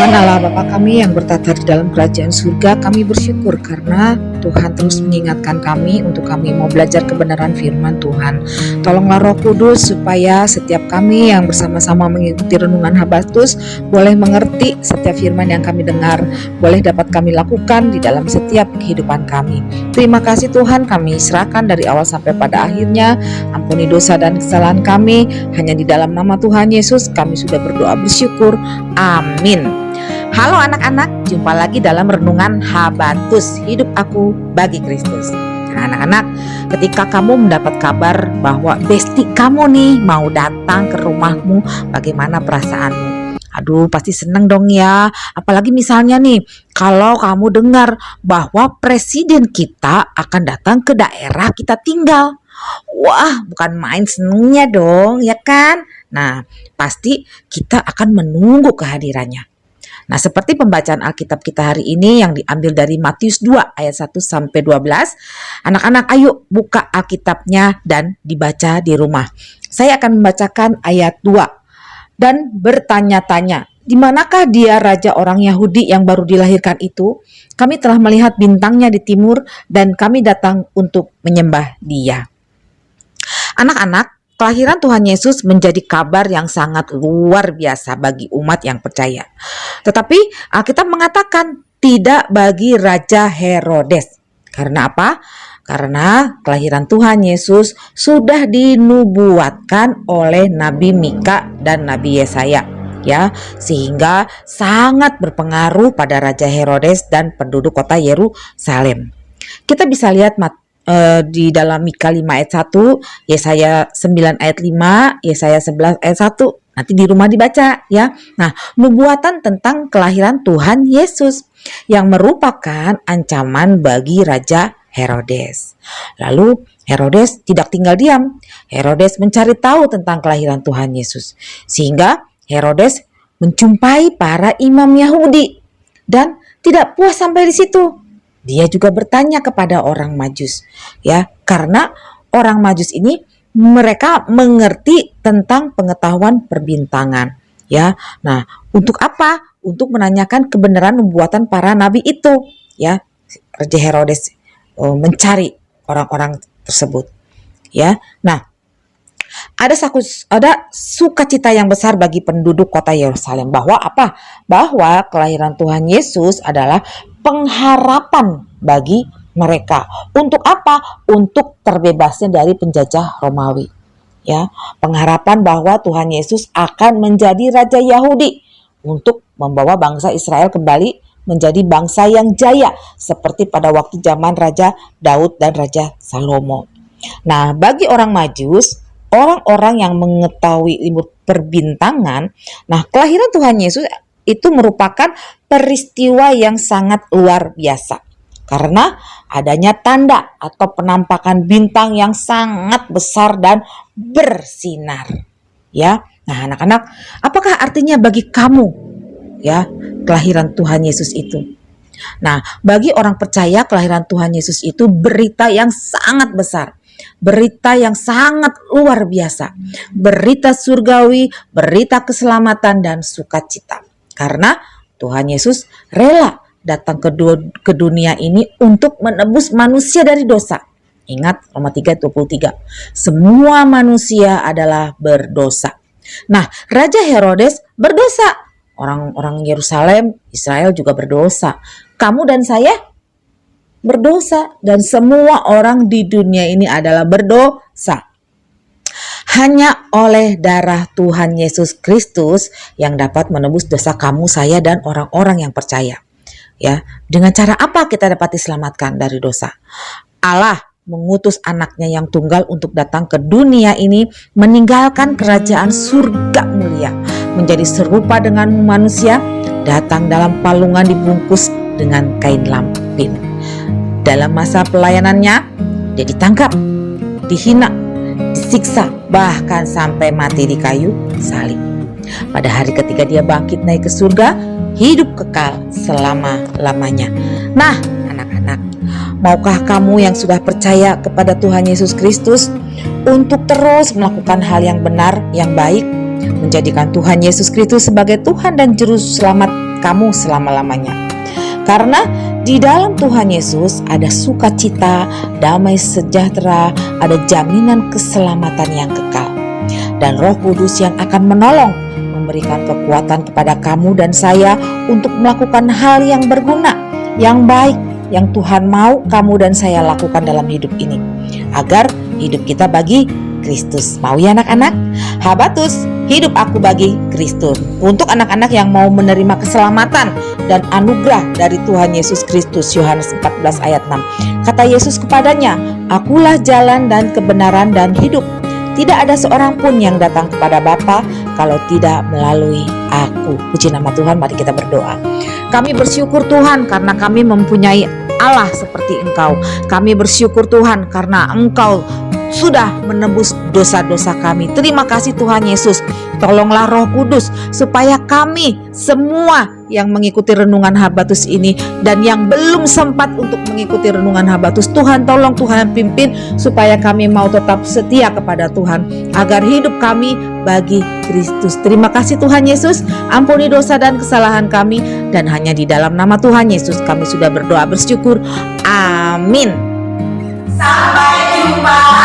Tuhan Allah Bapa kami yang bertata di dalam kerajaan surga, kami bersyukur karena Tuhan terus mengingatkan kami untuk kami mau belajar kebenaran firman Tuhan. Tolonglah Roh Kudus supaya setiap kami yang bersama-sama mengikuti renungan Habatus boleh mengerti setiap firman yang kami dengar, boleh dapat kami lakukan di dalam setiap kehidupan kami. Terima kasih Tuhan, kami serahkan dari awal sampai pada akhirnya. Ampuni dosa dan kesalahan kami, hanya di dalam nama Tuhan Yesus kami sudah berdoa bersyukur. Amin. Halo anak-anak, jumpa lagi dalam renungan Habatus, hidup aku bagi Kristus. Nah, anak-anak, ketika kamu mendapat kabar bahwa besti kamu nih mau datang ke rumahmu, bagaimana perasaanmu? Aduh, pasti seneng dong ya. Apalagi misalnya nih, kalau kamu dengar bahwa presiden kita akan datang ke daerah kita tinggal. Wah, bukan main senengnya dong, ya kan? Nah, pasti kita akan menunggu kehadirannya. Nah, seperti pembacaan Alkitab kita hari ini yang diambil dari Matius 2 ayat 1 sampai 12. Anak-anak, ayo buka Alkitabnya dan dibaca di rumah. Saya akan membacakan ayat 2. Dan bertanya-tanya, di manakah dia raja orang Yahudi yang baru dilahirkan itu? Kami telah melihat bintangnya di timur dan kami datang untuk menyembah dia. Anak-anak, kelahiran Tuhan Yesus menjadi kabar yang sangat luar biasa bagi umat yang percaya. Tetapi Alkitab mengatakan tidak bagi Raja Herodes. Karena apa? Karena kelahiran Tuhan Yesus sudah dinubuatkan oleh Nabi Mika dan Nabi Yesaya, ya, sehingga sangat berpengaruh pada Raja Herodes dan penduduk kota Yerusalem. Kita bisa lihat di dalam Mika 5 ayat 1, Yesaya 9 ayat 5, Yesaya 11 ayat 1. Nanti di rumah dibaca ya. Nah, nubuatan tentang kelahiran Tuhan Yesus yang merupakan ancaman bagi Raja Herodes. Lalu Herodes tidak tinggal diam. Herodes mencari tahu tentang kelahiran Tuhan Yesus. Sehingga Herodes menjumpai para imam Yahudi dan tidak puas sampai di situ. Dia juga bertanya kepada orang Majus, ya, karena orang Majus ini mereka mengerti tentang pengetahuan perbintangan, ya. Nah, untuk apa? Untuk menanyakan kebenaran nubuatan para nabi itu, ya. Raja Herodes mencari orang-orang tersebut, ya. Nah, ada sukacita yang besar bagi penduduk kota Yerusalem bahwa apa? Bahwa kelahiran Tuhan Yesus adalah pengharapan bagi mereka. Untuk apa? Untuk terbebasnya dari penjajah Romawi. Ya, pengharapan bahwa Tuhan Yesus akan menjadi raja Yahudi untuk membawa bangsa Israel kembali menjadi bangsa yang jaya seperti pada waktu zaman Raja Daud dan Raja Salomo. Nah, bagi orang Majus, orang-orang yang mengetahui ilmu perbintangan, nah kelahiran Tuhan Yesus itu merupakan peristiwa yang sangat luar biasa karena adanya tanda atau penampakan bintang yang sangat besar dan bersinar. Ya, nah anak-anak, apakah artinya bagi kamu ya kelahiran Tuhan Yesus itu? Nah, bagi orang percaya kelahiran Tuhan Yesus itu berita yang sangat besar. Berita yang sangat luar biasa, berita surgawi, berita keselamatan dan sukacita. Karena Tuhan Yesus rela datang ke dunia ini untuk menebus manusia dari dosa. Ingat Roma 3:23. Semua manusia adalah berdosa. Nah, Raja Herodes berdosa. Orang-orang Yerusalem, Israel juga berdosa. Kamu dan saya berdosa dan semua orang di dunia ini adalah berdosa. Hanya oleh darah Tuhan Yesus Kristus yang dapat menebus dosa kamu, saya, dan orang-orang yang percaya. Ya, dengan cara apa kita dapat diselamatkan dari dosa? Allah mengutus anaknya yang tunggal untuk datang ke dunia ini, meninggalkan kerajaan surga mulia, menjadi serupa dengan manusia, datang dalam palungan dibungkus dengan kain lampin. Dalam masa pelayanannya, dia ditangkap, dihina, disiksa, bahkan sampai mati di kayu salib. Pada hari ketiga dia bangkit naik ke surga, hidup kekal selama-lamanya. Nah, anak-anak, maukah kamu yang sudah percaya kepada Tuhan Yesus Kristus untuk terus melakukan hal yang benar, yang baik, menjadikan Tuhan Yesus Kristus sebagai Tuhan dan Juru Selamat kamu selama-lamanya. Karena di dalam Tuhan Yesus ada sukacita, damai sejahtera, ada jaminan keselamatan yang kekal. Dan Roh Kudus yang akan menolong, memberikan kekuatan kepada kamu dan saya untuk melakukan hal yang berguna, yang baik, yang Tuhan mau kamu dan saya lakukan dalam hidup ini, agar hidup kita bagi Kristus. Mau ya anak-anak? Habatus, hidup aku bagi Kristus. Untuk anak-anak yang mau menerima keselamatan dan anugerah dari Tuhan Yesus Kristus, Yohanes 14 ayat 6. Kata Yesus kepadanya, "Akulah jalan dan kebenaran dan hidup. Tidak ada seorang pun yang datang kepada Bapa kalau tidak melalui aku." Puji nama Tuhan, mari kita berdoa. Kami bersyukur Tuhan karena kami mempunyai Allah seperti Engkau. Kami bersyukur Tuhan karena Engkau sudah menebus dosa-dosa kami. Terima kasih Tuhan Yesus. Tolonglah Roh Kudus supaya kami semua yang mengikuti renungan Habatus ini dan yang belum sempat untuk mengikuti renungan Habatus, Tuhan tolong, Tuhan pimpin supaya kami mau tetap setia kepada Tuhan, agar hidup kami bagi Kristus. Terima kasih Tuhan Yesus. Ampuni dosa dan kesalahan kami, dan hanya di dalam nama Tuhan Yesus kami sudah berdoa bersyukur. Amin. Sampai jumpa.